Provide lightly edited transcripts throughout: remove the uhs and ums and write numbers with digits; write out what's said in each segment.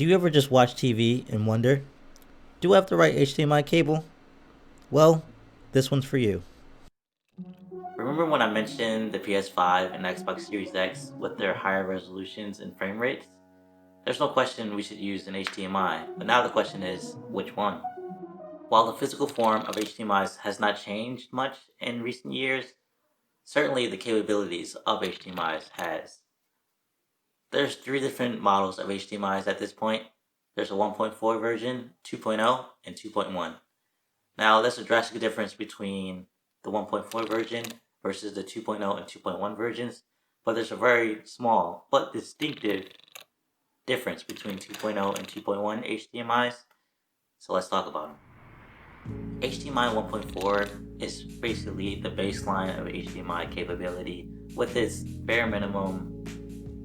Do you ever just watch TV and wonder, do I have the right HDMI cable? Well, this one's for you. Remember when I mentioned the PS5 and Xbox Series X with their higher resolutions and frame rates? There's no question we should use an HDMI, but now the question is, which one? While the physical form of HDMIs has not changed much in recent years, certainly the capabilities of HDMIs has. There's three different models of HDMIs at this point. There's a 1.4 version, 2.0, and 2.1. Now, there's a drastic difference between the 1.4 version versus the 2.0 and 2.1 versions, but there's a very small but distinctive difference between 2.0 and 2.1 HDMIs. So let's talk about them. HDMI 1.4 is basically the baseline of HDMI capability with its bare minimum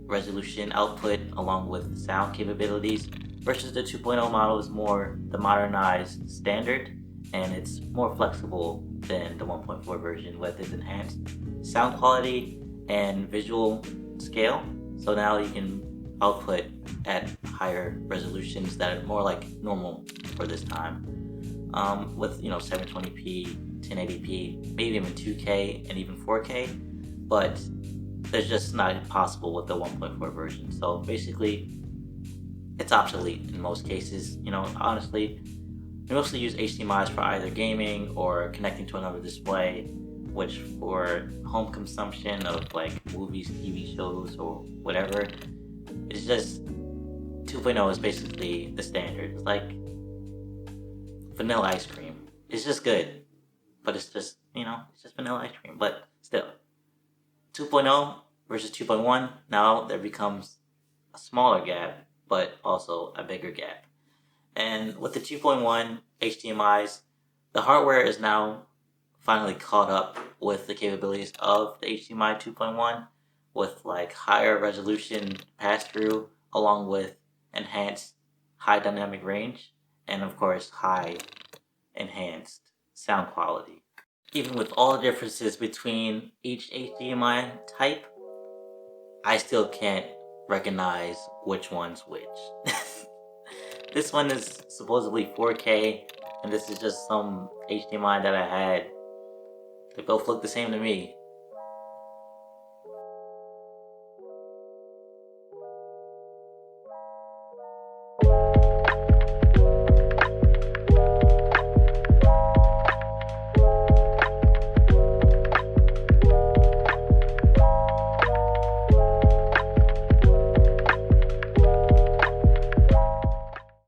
resolution output along with sound capabilities versus the 2.0 model is more the modernized standard, and it's more flexible than the 1.4 version with its enhanced sound quality and visual scale. So now you can output at higher resolutions that are more like normal for this time, with 720p, 1080p, maybe even 2K and even 4K, but that's just not possible with the 1.4 version. So basically, it's obsolete in most cases. Honestly, we mostly use HDMIs for either gaming or connecting to another display, which for home consumption of like movies, TV shows, or whatever, it's just 2.0 is basically the standard. It's like vanilla ice cream. It's just good, but it's just vanilla ice cream. But still, 2.0 versus 2.1, now there becomes a smaller gap, but also a bigger gap. And with the 2.1 HDMIs, the hardware is now finally caught up with the capabilities of the HDMI 2.1 with like higher resolution pass-through along with enhanced high dynamic range and of course high enhanced sound quality. Even with all the differences between each HDMI type, I still can't recognize which one's which. This one is supposedly 4K, and this is just some HDMI that I had. They both look the same to me.